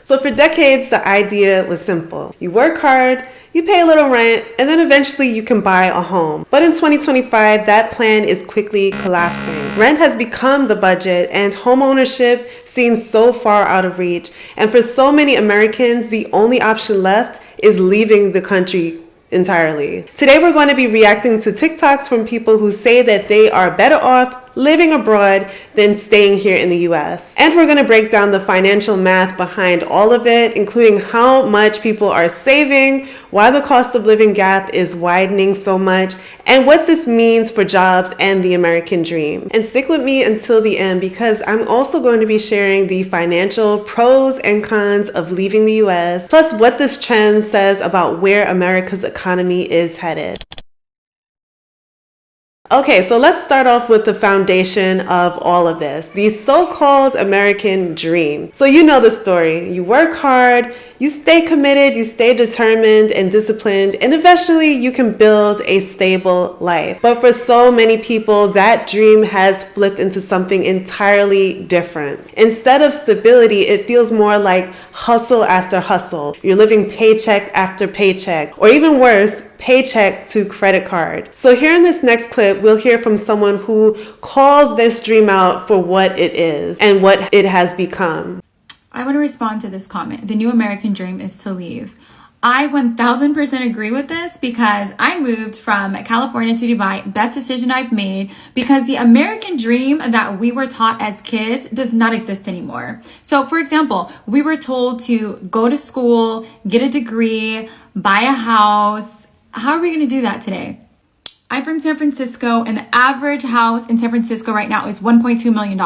So for decades, the idea was simple. You work hard, you pay a little rent, and then eventually you can buy a home. But in 2025, that plan is quickly collapsing. Rent has become the budget, and homeownership seems so far out of reach. And for so many Americans, the only option left is leaving the country entirely. Today, we're going to be reacting to TikToks from people who say that they are better off living abroad than staying here in the US. And we're going to break down the financial math behind all of it, including how much people are saving, why the cost of living gap is widening so much, and what this means for jobs and the American dream. And stick with me until the end, because I'm also going to be sharing the financial pros and cons of leaving the US, plus what this trend says about where America's economy is headed. Okay, so let's start off with the foundation of all of this, the so-called American dream. So you know the story. You work hard, you stay committed, you stay determined and disciplined, and eventually you can build a stable life. But for so many people, that dream has flipped into something entirely different. Instead of stability, it feels more like hustle after hustle. You're living paycheck after paycheck, or even worse, paycheck to credit card. So here in this next clip, we'll hear from someone who calls this dream out for what it is and what it has become. I want to respond to this comment. The new American dream is to leave. I 1000% agree with this because I moved from California to Dubai. Best decision I've made, because the American dream that we were taught as kids does not exist anymore. So for example, we were told to go to school, get a degree, buy a house. How are we going to do that today? I'm from San Francisco, and the average house in San Francisco right now is $1.2 million.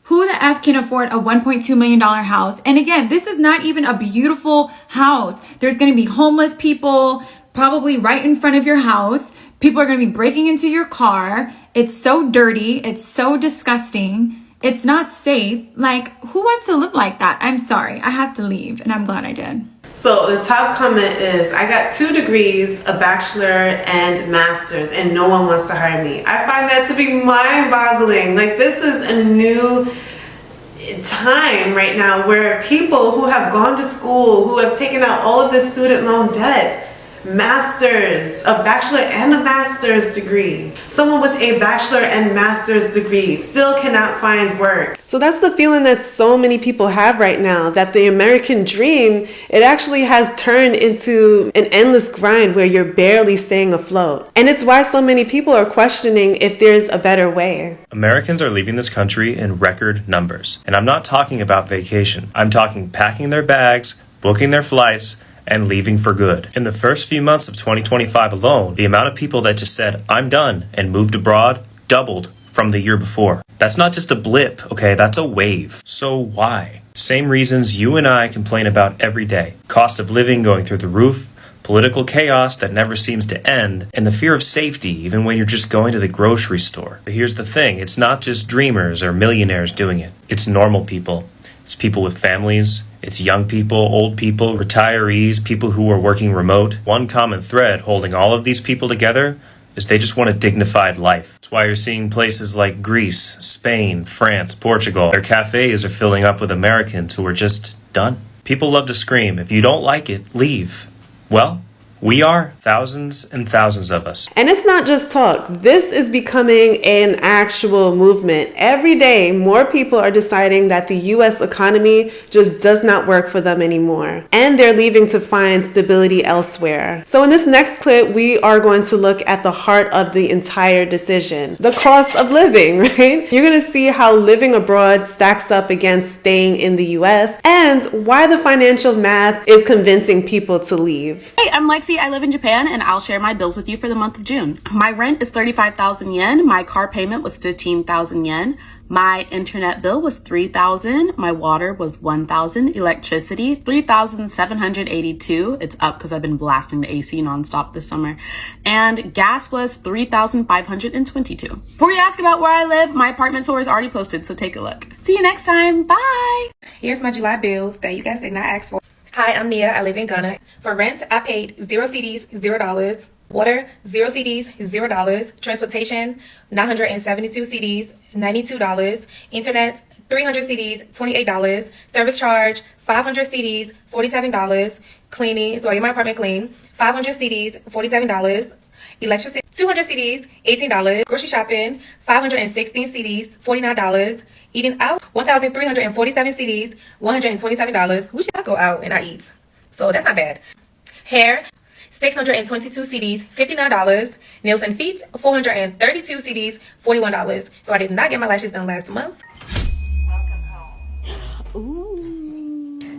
Who the F can afford a $1.2 million house? And again, this is not even a beautiful house. There's going to be homeless people probably right in front of your house. People are going to be breaking into your car. It's so dirty. It's so disgusting. It's not safe. Like, who wants to live like that? I'm sorry. I have to leave, and I'm glad I did. So the top comment is, I got 2 degrees, a bachelor and master's, and no one wants to hire me. I find that to be mind-boggling. Like, this is a new time right now where people who have gone to school, who have taken out all of this student loan debt, masters, a bachelor and a master's degree. Someone with a bachelor and master's degree still cannot find work. So that's the feeling that so many people have right now, that the American dream, it actually has turned into an endless grind where you're barely staying afloat. And it's why so many people are questioning if there's a better way. Americans are leaving this country in record numbers. And I'm not talking about vacation. I'm talking packing their bags, booking their flights, and leaving for good. In the first few months of 2025 alone, the amount of people that just said, I'm done, and moved abroad doubled from the year before. That's not just a blip, okay? That's a wave. So why? Same reasons you and I complain about every day. Cost of living going through the roof, political chaos that never seems to end, and the fear of safety even when you're just going to the grocery store. But here's the thing, it's not just dreamers or millionaires doing it. It's normal people. It's people with families. It's young people, old people, retirees, people who are working remote. One common thread holding all of these people together is they just want a dignified life. That's why you're seeing places like Greece, Spain, France, Portugal. Their cafes are filling up with Americans who are just done. People love to scream, if you don't like it, leave. Well, we are, thousands and thousands of us. And it's not just talk. This is becoming an actual movement. Every day, more people are deciding that the US economy just does not work for them anymore. And they're leaving to find stability elsewhere. So in this next clip, we are going to look at the heart of the entire decision. The cost of living, right? You're going to see how living abroad stacks up against staying in the US and why the financial math is convincing people to leave. Hey, I'm Lexi. I live in Japan, and I'll share my bills with you for the month of June. My rent is 35,000 yen. My car payment was 15,000 yen. My internet bill was 3,000. My water was 1,000. Electricity, 3,782. It's up because I've been blasting the AC nonstop this summer. And gas was 3,522. Before you ask about where I live, my apartment tour is already posted, so take a look. See you next time. Bye. Here's my July bills that you guys did not ask for. Hi, I'm Nia. I live in Ghana. For rent, I paid 0 CDs, $0. Water, 0 CDs, $0. Transportation, 972 CDs, $92. Internet, 300 CDs, $28. Service charge, 500 CDs, $47. Cleaning, so I get my apartment clean. 500 CDs, $47. Electricity, 200 CDs, $18. Grocery shopping, 516 CDs, $49. Eating out, 1,347 CDs, $127. Who should I go out and I eat? So that's not bad. Hair, 622 CDs, $59. Nails and feet, 432 CDs, $41. So I did not get my lashes done last month.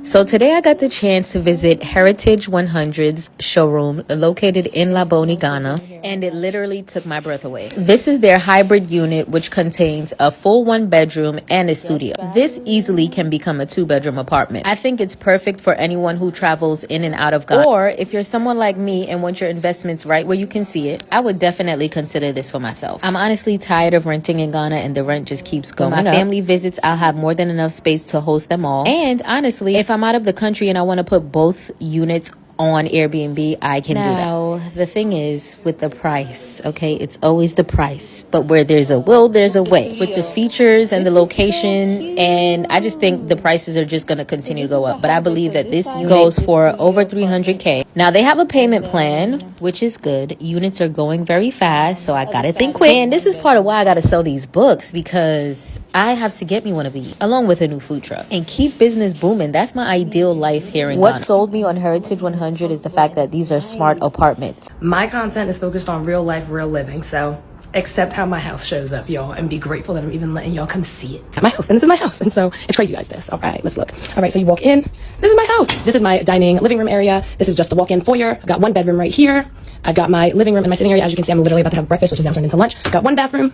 So today I got the chance to visit Heritage 100's showroom located in Laboni, Ghana, and it literally took my breath away. This is their hybrid unit, which contains a full 1-bedroom and a studio. This easily can become a 2-bedroom apartment. I think it's perfect for anyone who travels in and out of Ghana. Or if you're someone like me and want your investments right where you can see it, I would definitely consider this for myself. I'm honestly tired of renting in Ghana and the rent just keeps going up. When my family visits, I'll have more than enough space to host them all. And honestly, if I'm out of the country and I want to put both units on Airbnb, I can do that. Now, the thing is with the price, okay, it's always the price, but where there's a will, there's a way. With the features and the location, and I just think the prices are just going to continue to go up. But I believe that this unit goes for over 300K. Now, they have a payment plan, which is good. Units are going very fast, so I gotta think quick. And this is part of why I gotta sell these books, because I have to get me one of these, along with a new food truck, and keep business booming. That's my ideal life here in Ghana. What sold me on Heritage 100 is the fact that these are smart apartments. My content is focused on real life, real living. So accept how my house shows up, y'all, and be grateful that I'm even letting y'all come see it. My house, and this is my house. And so it's crazy, guys, this. All right, let's look. All right, so you walk in. This is my house. This is my dining living room area. This is just the walk-in foyer. I've got 1 bedroom right here. I've got my living room and my sitting area. As you can see, I'm literally about to have breakfast, which is now turned into lunch. I've got 1 bathroom.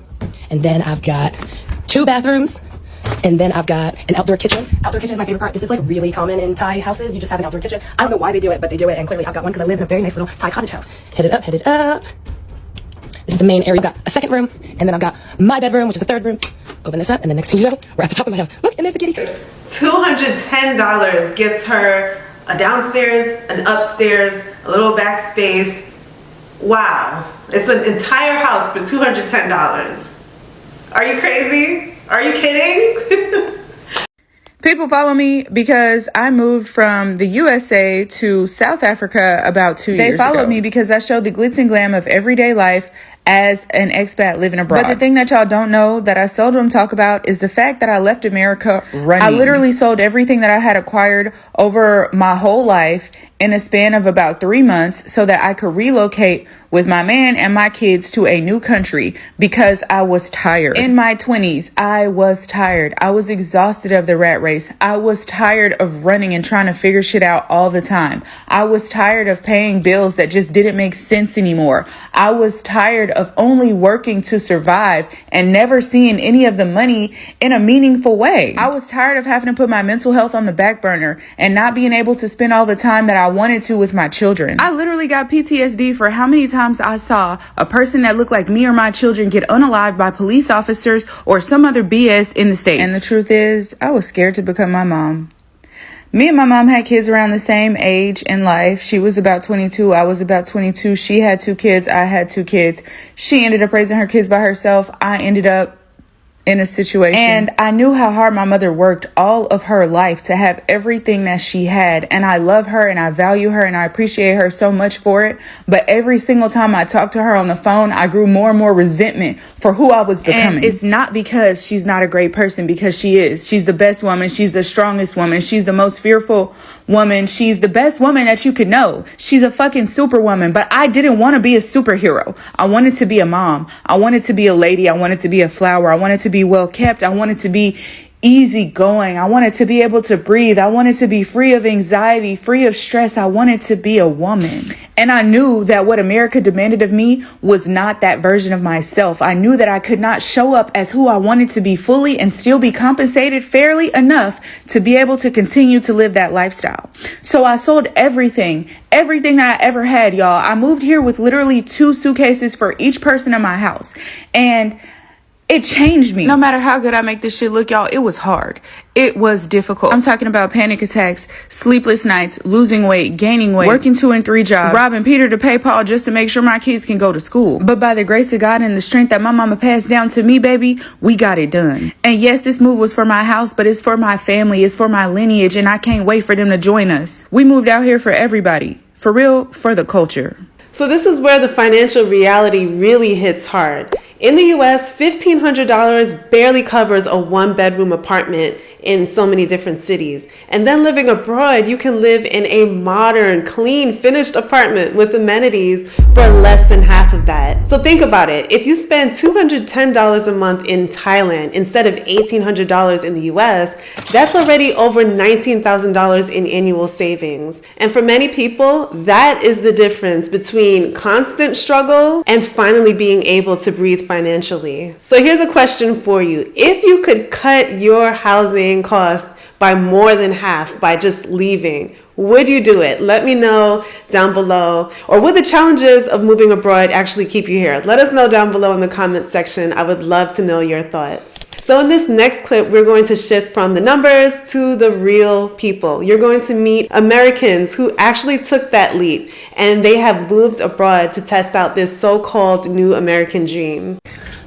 And then I've got 2 bathrooms. And then I've got an outdoor kitchen. Outdoor kitchen is my favorite part. This is like really common in Thai houses. You just have an outdoor kitchen. I don't know why they do it, but they do it. And clearly I've got one because I live in a very nice little Thai cottage house. Headed up, headed up. This is the main area. I've got a 2nd room. And then I've got my bedroom, which is the 3rd room. Open this up. And the next thing you know, we're at the top of my house. Look, and there's the kitty. $210 gets her a downstairs, an upstairs, a little back space. Wow. It's an entire house for $210. Are you crazy? Are you kidding? People follow me because I moved from the USA to South Africa about 2 years ago. They followed me because I showed the glitz and glam of everyday life as an expat living abroad. But the thing that y'all don't know that I seldom talk about is the fact that I left America running. I literally sold everything that I had acquired over my whole life in a span of about 3 months so that I could relocate with my man and my kids to a new country because I was tired. In my 20s, I was tired. I was exhausted of the rat race. I was tired of running and trying to figure shit out all the time. I was tired of paying bills that just didn't make sense anymore. I was tired of only working to survive and never seeing any of the money in a meaningful way. I was tired of having to put my mental health on the back burner and not being able to spend all the time that I wanted to with my children. I literally got PTSD for how many times I saw a person that looked like me or my children get unalived by police officers or some other BS in the States. And the truth is, I was scared to become my mom. Me and my mom had kids around the same age in life. She was about 22. I was about 22. She had 2 kids. I had 2 kids. She ended up raising her kids by herself. I ended up in a situation. And I knew how hard my mother worked all of her life to have everything that she had. And I love her and I value her and I appreciate her so much for it. But every single time I talked to her on the phone, I grew more and more resentment for who I was becoming. And it's not because she's not a great person, because she is. She's the best woman. She's the strongest woman. She's the most fearful woman. She's the best woman that you could know. She's a fucking superwoman. But I didn't want to be a superhero. I wanted to be a mom. I wanted to be a lady. I wanted to be a flower. I wanted to be well kept. I wanted to be easy going. I wanted to be able to breathe. I wanted to be free of anxiety, free of stress. I wanted to be a woman. And I knew that what America demanded of me was not that version of myself. I knew that I could not show up as who I wanted to be fully and still be compensated fairly enough to be able to continue to live that lifestyle. So I sold everything that I ever had, y'all. I moved here with literally 2 suitcases for each person in my house. And It changed me. No matter how good I make this shit look, y'all, it was hard. It was difficult. I'm talking about panic attacks, sleepless nights, losing weight, gaining weight, working 2 and 3 jobs, robbing Peter to pay Paul just to make sure my kids can go to school. But by the grace of God and the strength that my mama passed down to me, baby, we got it done. And yes, this move was for my house, but it's for my family, it's for my lineage, and I can't wait for them to join us. We moved out here for everybody. For real, for the culture. So this is where the financial reality really hits hard. In the US, $1,500 barely covers a 1-bedroom apartment in so many different cities. And then living abroad, you can live in a modern, clean, finished apartment with amenities for less than half of that. So think about it. If you spend $210 a month in Thailand instead of $1,800 in the US, that's already over $19,000 in annual savings. And for many people, that is the difference between constant struggle and finally being able to breathe financially. So here's a question for you. If you could cut your housing costs by more than half by just leaving, would you do it? Let me know down below. Or would the challenges of moving abroad actually keep you here? Let us know down below in the comment section. I would love to know your thoughts. So in this next clip, we're going to shift from the numbers to the real people. You're going to meet Americans who actually took that leap, and they have moved abroad to test out this so-called new American dream.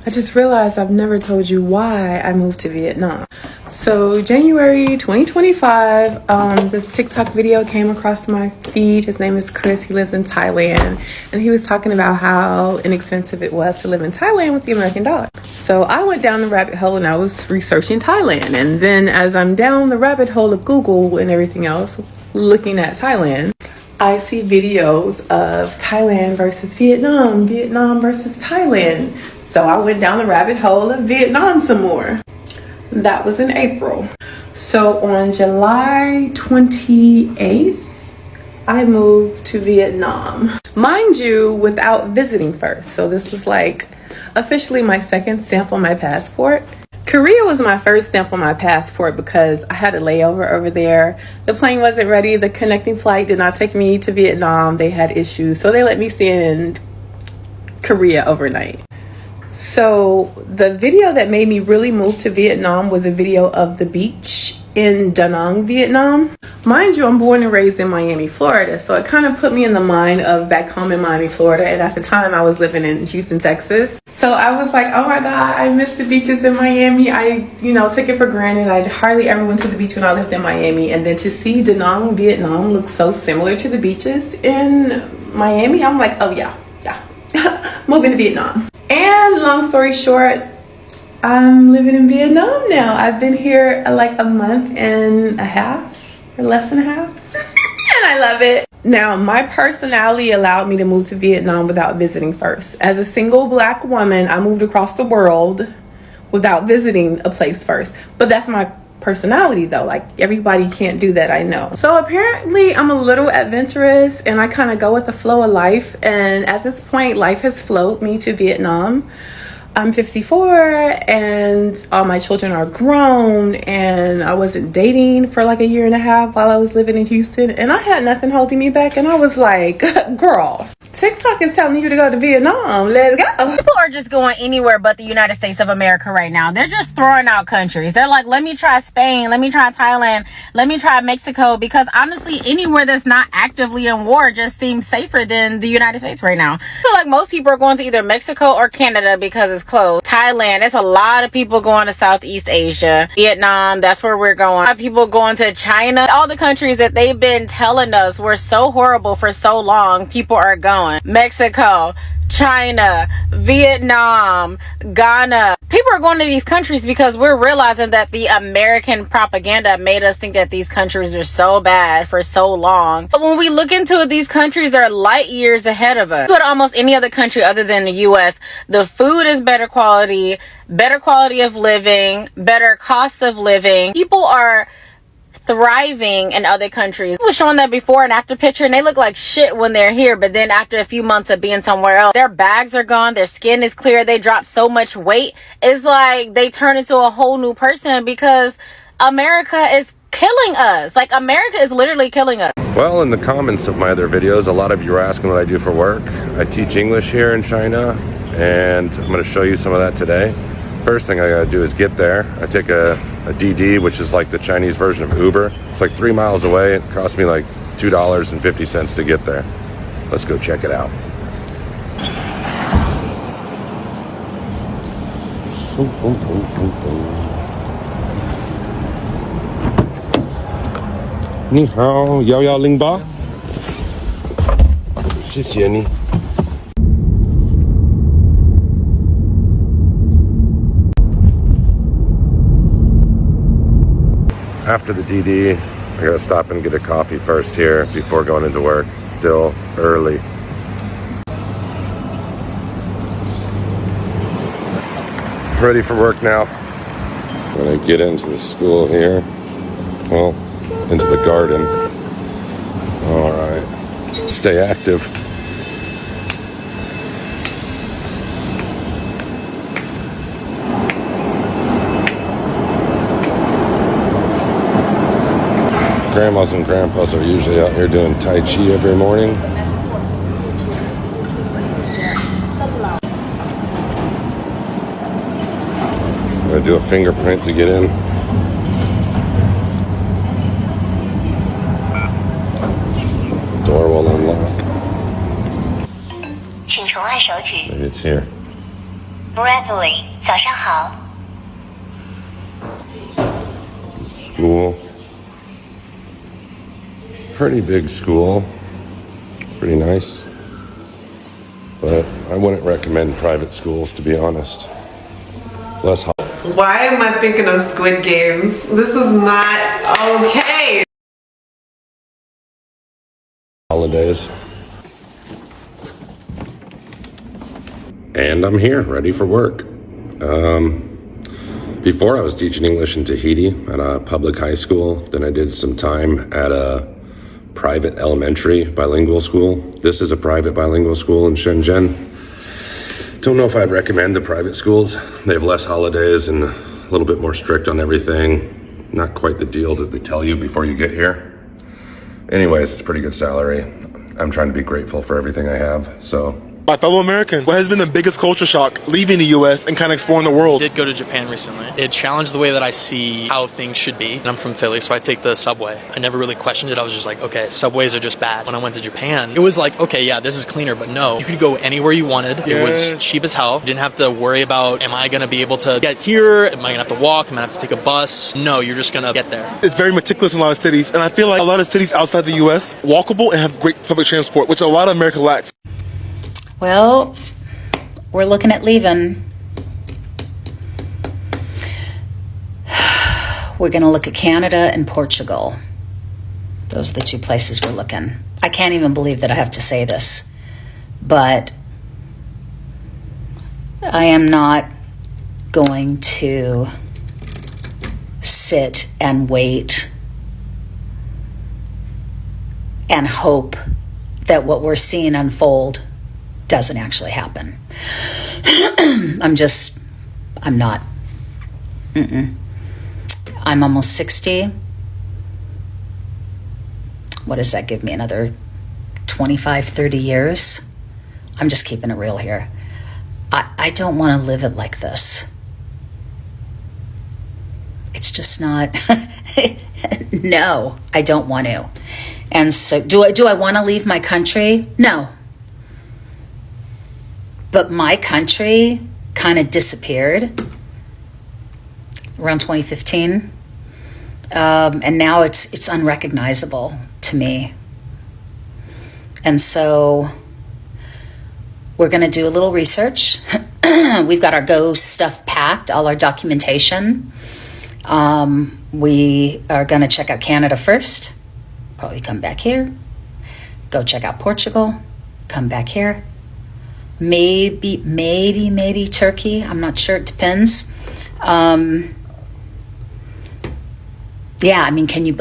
I just realized I've never told you why I moved to Vietnam. So January 2025, this TikTok video came across my feed. His name is Chris. He lives in Thailand. And he was talking about how inexpensive it was to live in Thailand with the American dollar. So I went down the rabbit hole and I was researching Thailand. And then as I'm down the rabbit hole of Google and everything else, looking at Thailand, I see videos of Thailand versus Vietnam, Vietnam versus Thailand. So I went down the rabbit hole of Vietnam some more. That was in April. So on July 28th, I moved to Vietnam. Mind you, without visiting first. So this was like officially my second stamp on my passport. Korea was my first stamp on my passport because I had a layover over there. The plane wasn't ready. The connecting flight did not take me to Vietnam. They had issues. So they let me stay in Korea overnight. So the video that made me really move to Vietnam was a video of the beach in Da Nang, Vietnam. Mind you, I'm born and raised in Miami, Florida. So it kind of put me in the mind of back home in Miami, Florida. And at the time I was living in Houston, Texas. So I was like, oh my God, I miss the beaches in Miami. I, took it for granted. I hardly ever went to the beach when I lived in Miami. And then to see Da Nang, Vietnam look so similar to the beaches in Miami, I'm like, oh yeah, moving to Vietnam. And long story short, I'm living in Vietnam now. I've been here like a month and a half, or less than a half. And I love it. Now, my personality allowed me to move to Vietnam without visiting first. As a single Black woman, I moved across the world without visiting a place first. But that's my personality though. Like everybody can't do that, I know. So apparently I'm a little adventurous and I kind of go with the flow of life. And at this point, life has flowed me to Vietnam. I'm 54 and all my children are grown, and I wasn't dating for like a year and a half while I was living in Houston, and I had nothing holding me back. And I was like, girl, TikTok is telling you to go to Vietnam. Let's go. People are just going anywhere but the United States of America right now. They're just throwing out countries. They're like, let me try Spain, let me try Thailand, let me try Mexico, because honestly, anywhere that's not actively in war just seems safer than the United States right now. I feel like most people are going to either Mexico or Canada because it's close. Thailand, there's a lot of people going to Southeast Asia. Vietnam, that's where we're going. A lot of people going to China. All the countries that they've been telling us were so horrible for so long, people are going. Mexico, China, Vietnam, Ghana. People are going to these countries because we're realizing that the American propaganda made us think that these countries are so bad for so long. But when we look into it, these countries are light years ahead of us. Go to almost any other country other than the US, the food is better quality of living, better cost of living. People are thriving in other countries. I was showing that before and after picture, and they look like shit when they're here, but then after a few months of being somewhere else, their bags are gone, their skin is clear, they drop so much weight. It's like they turn into a whole new person because America is killing us. Like, America is literally killing us. Well, in the comments of my other videos, a lot of you are asking what I do for work. I teach English here in China, and I'm going to show you some of that today. First thing I gotta do is get there. I take a DD, which is like the Chinese version of Uber. It's like 3 miles away. It cost me like $2.50 to get there. Let's go check it out. Ni hao, yao yao ling ba? 谢谢你。After the DD, I gotta stop and get a coffee first here before going into work. Still early. Ready for work now. When I get into the school here, well, into the garden. All right, stay active. Grandmas and grandpas are usually out here doing Tai Chi every morning. I'm gonna do a fingerprint to get in. Door will unlock. Maybe it's here. Bradley, 早上好。 School. Pretty big school. Pretty nice. But I wouldn't recommend private schools, to be honest. Less Why am I thinking of Squid Games? This is not okay. holidays. And I'm here, ready for work. Before I was teaching English in Tahiti at a public high school. Then I did some time at a private elementary bilingual school. This is a private bilingual school in Shenzhen. Don't know if I'd recommend the private schools. They have less holidays and a little bit more strict on everything. Not quite the deal that they tell you before you get here. Anyways, it's a pretty good salary. I'm trying to be grateful for everything I have, so. My fellow American, what has been the biggest culture shock leaving the U.S. and kind of exploring the world? I did go to Japan recently. It challenged the way that I see how things should be. And I'm from Philly, so I take the subway. I never really questioned it. I was just like, okay, subways are just bad. When I went to Japan, it was like, okay, yeah, this is cleaner, but no. You could go anywhere you wanted. Yes. It was cheap as hell. You didn't have to worry about, am I going to be able to get here? Am I going to have to walk? Am I going to have to take a bus? No, you're just going to get there. It's very meticulous in a lot of cities, and I feel like a lot of cities outside the U.S. walkable and have great public transport, which a lot of America lacks. Well, we're looking at leaving. We're going to look at Canada and Portugal. Those are the two places we're looking. I can't even believe that I have to say this, but I am not going to sit and wait and hope that what we're seeing unfold doesn't actually happen. I'm not. I'm almost 60. What does that give me? Another 25, 30 years? I'm just keeping it real here. I don't want to live it like this. It's just not. No, I don't want to. And so do I want to leave my country? No. But my country kind of disappeared around 2015. And now it's unrecognizable to me. And so we're going to do a little research. We've got our Go stuff packed, all our documentation. We are going to check out Canada first. Probably come back here. Go check out Portugal. Come back here. Maybe Turkey. I'm not sure. It depends. Yeah, I mean, can you,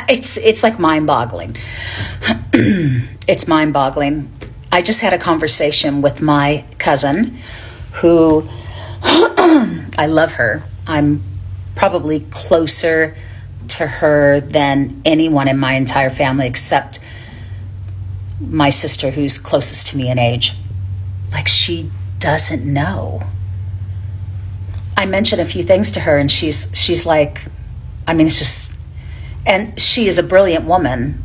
it's like mind-boggling. It's mind-boggling. I just had a conversation with my cousin who, I love her. I'm probably closer to her than anyone in my entire family except my sister, who's closest to me in age. Like, she doesn't know. I mentioned a few things to her, and she's like, I mean, it's just, and she is a brilliant woman,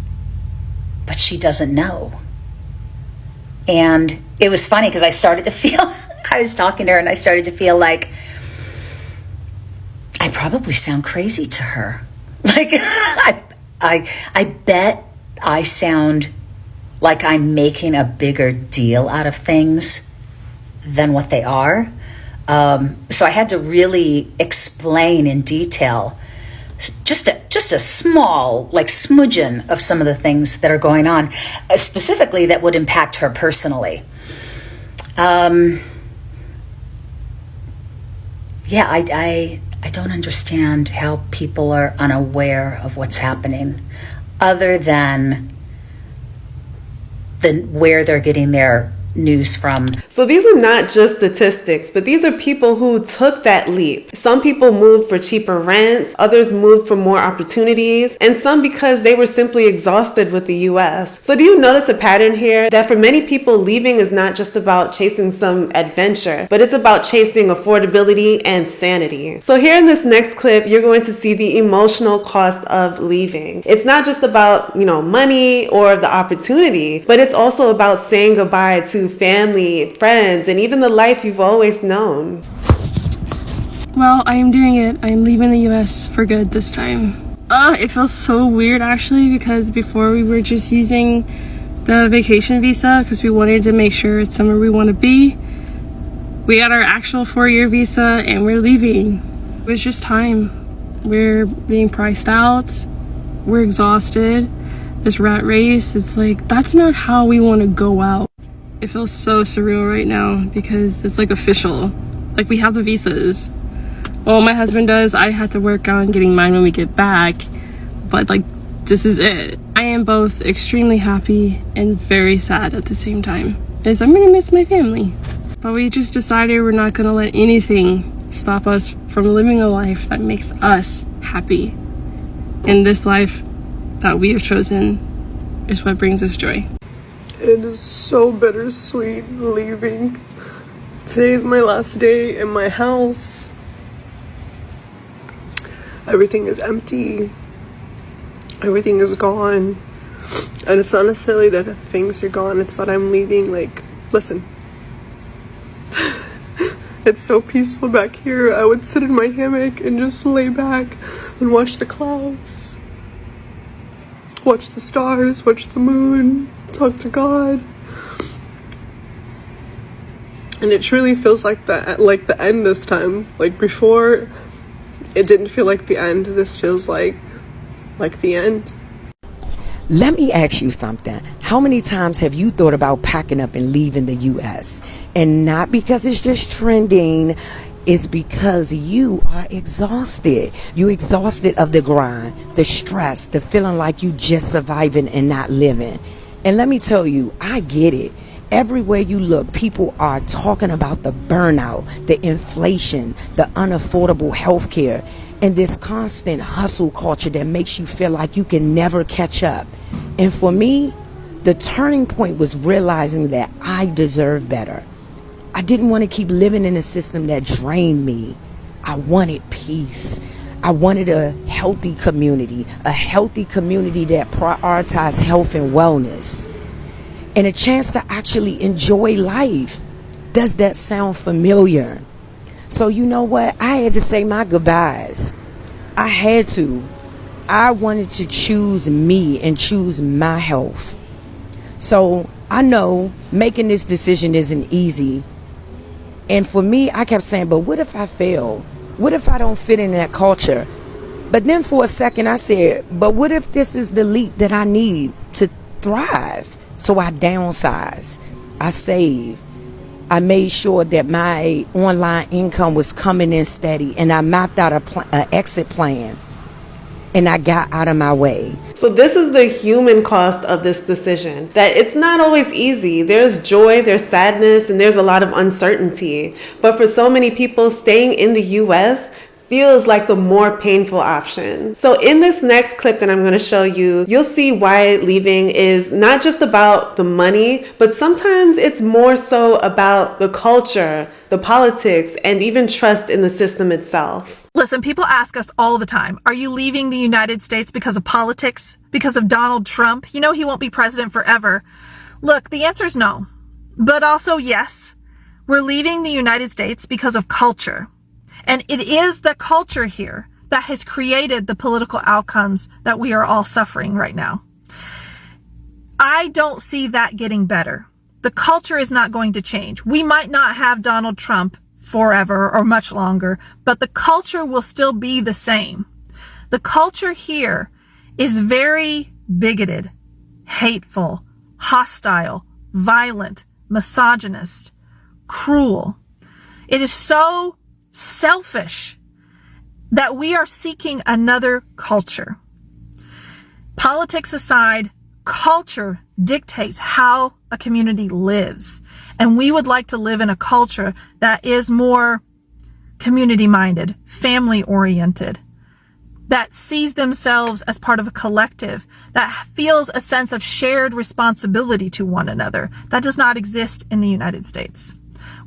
but she doesn't know. And it was funny because I started to feel, I was talking to her and I started to feel like I probably sound crazy to her. Like, I bet I sound like I'm making a bigger deal out of things than what they are. So I had to really explain in detail just a small, like, smudgeon of some of the things that are going on, specifically that would impact her personally. Yeah, I don't understand how people are unaware of what's happening, other than where they're getting their news from. So these are not just statistics, but these are people who took that leap. Some people moved for cheaper rents, others moved for more opportunities, and some because they were simply exhausted with the US. So do you notice a pattern here that for many people, leaving is not just about chasing some adventure, but it's about chasing affordability and sanity. So here in this next clip, you're going to see the emotional cost of leaving. It's not just about, money or the opportunity, but it's also about saying goodbye to family, friends, and even the life you've always known. Well, I am doing it. I am leaving the US for good this time. It feels so weird actually, because before we were just using the vacation visa because we wanted to make sure it's somewhere we want to be. We got our actual 4-year visa and we're leaving. It was just time. We're being priced out. We're exhausted. This rat race is like, that's not how we want to go out. It feels so surreal right now because it's like official. Like, we have the visas. Well, my husband does. I had to work on getting mine when we get back. But like, this is it. I am both extremely happy and very sad at the same time, as I'm gonna miss my family. But we just decided we're not gonna let anything stop us from living a life that makes us happy. And this life that we have chosen is what brings us joy. It is so bittersweet leaving. Today is my last day in my house. Everything is empty. Everything is gone. And it's not necessarily that the things are gone, it's that I'm leaving. Like, listen. It's so peaceful back here. I would sit in my hammock and just lay back and watch the clouds. Watch the stars, watch the moon, talk to God. And it truly feels like the end this time. Like, before, it didn't feel like the end. This feels like the end. Let me ask you something. How many times have you thought about packing up and leaving the U.S.? And not because it's just trending. It's because you are exhausted. You're exhausted of the grind, the stress, the feeling like you just surviving and not living. And let me tell you, I get it. Everywhere you look, people are talking about the burnout, the inflation, the unaffordable health care, and this constant hustle culture that makes you feel like you can never catch up. And for me, the turning point was realizing that I deserve better. I didn't want to keep living in a system that drained me. I wanted peace. I wanted a healthy community that prioritized health and wellness, and a chance to actually enjoy life. Does that sound familiar? So you know what? I had to say my goodbyes. I had to. I wanted to choose me and choose my health. So I know making this decision isn't easy. And for me, I kept saying, but what if I fail? What if I don't fit in that culture? But then for a second I said, but what if this is the leap that I need to thrive? So I downsized. I saved. I made sure that my online income was coming in steady, and I mapped out an exit plan, and I got out of my way. So this is the human cost of this decision, that it's not always easy. There's joy, there's sadness, and there's a lot of uncertainty. But for so many people, staying in the US feels like the more painful option. So in this next clip that I'm going to show you, you'll see why leaving is not just about the money, but sometimes it's more so about the culture, the politics, and even trust in the system itself. Listen, people ask us all the time, are you leaving the United States because of politics? Because of Donald Trump? You know he won't be president forever. Look, the answer is no. But also yes, we're leaving the United States because of culture. And it is the culture here that has created the political outcomes that we are all suffering right now. I don't see that getting better. The culture is not going to change. We might not have Donald Trump forever or much longer, but the culture will still be the same. The culture here is very bigoted, hateful, hostile, violent, misogynist, cruel. It is so selfish that we are seeking another culture. Politics aside, culture dictates how a community lives. And we would like to live in a culture that is more community-minded, family-oriented, that sees themselves as part of a collective, that feels a sense of shared responsibility to one another. That does not exist in the United States.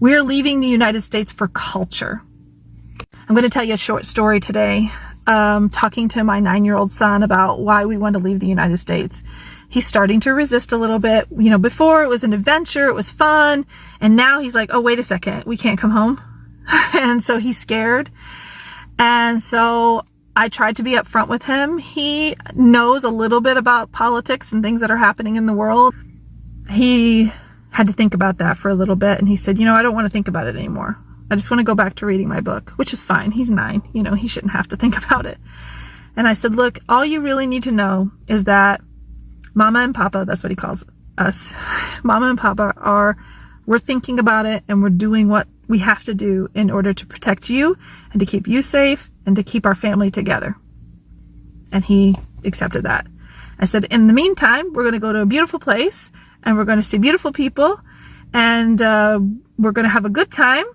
We are leaving the United States for culture. I'm going to tell you a short story today, talking to my 9-year-old son about why we want to leave the United States. He's starting to resist a little bit. You know, before it was an adventure, it was fun. And now he's like, oh, wait a second, we can't come home. And so he's scared. And so I tried to be upfront with him. He knows a little bit about politics and things that are happening in the world. He had to think about that for a little bit. And he said, you know, I don't want to think about it anymore. I just want to go back to reading my book, which is fine. He's 9. You know, he shouldn't have to think about it. And I said, look, all you really need to know is that Mama and Papa, that's what he calls us. Mama and Papa we're thinking about it and we're doing what we have to do in order to protect you and to keep you safe and to keep our family together. And he accepted that. I said, in the meantime, we're going to go to a beautiful place and we're going to see beautiful people and we're going to have a good time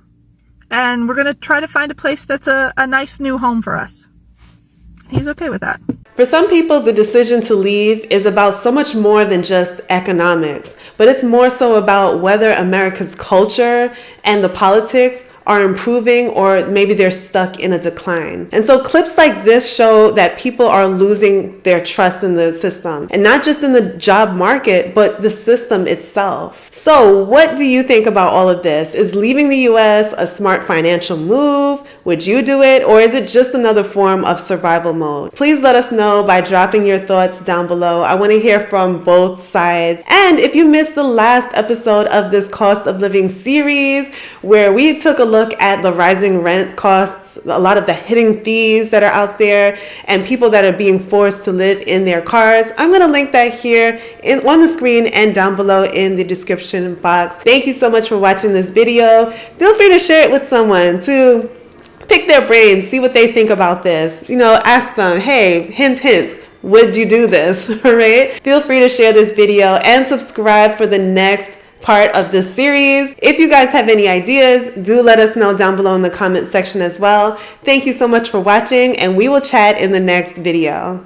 and we're going to try to find a place that's a nice new home for us. He's okay with that. For some people, the decision to leave is about so much more than just economics, but it's more so about whether America's culture and the politics are improving or maybe they're stuck in a decline. And so clips like this show that people are losing their trust in the system, and not just in the job market, but the system itself. So what do you think about all of this? Is leaving the US a smart financial move? Would you do it? Or is it just another form of survival mode? Please let us know by dropping your thoughts down below. I want to hear from both sides. And if you missed the last episode of this cost of living series, where we took a look at the rising rent costs, a lot of the hidden fees that are out there, and people that are being forced to live in their cars, I'm going to link that here on the screen and down below in the description box. Thank you so much for watching this video. Feel free to share it with someone to pick their brains, see what they think about this. You know, ask them, hey, hint, hint, would you do this? All right? Feel free to share this video and subscribe for the next part of this series. If you guys have any ideas, do let us know down below in the comment section as well. Thank you so much for watching, and we will chat in the next video.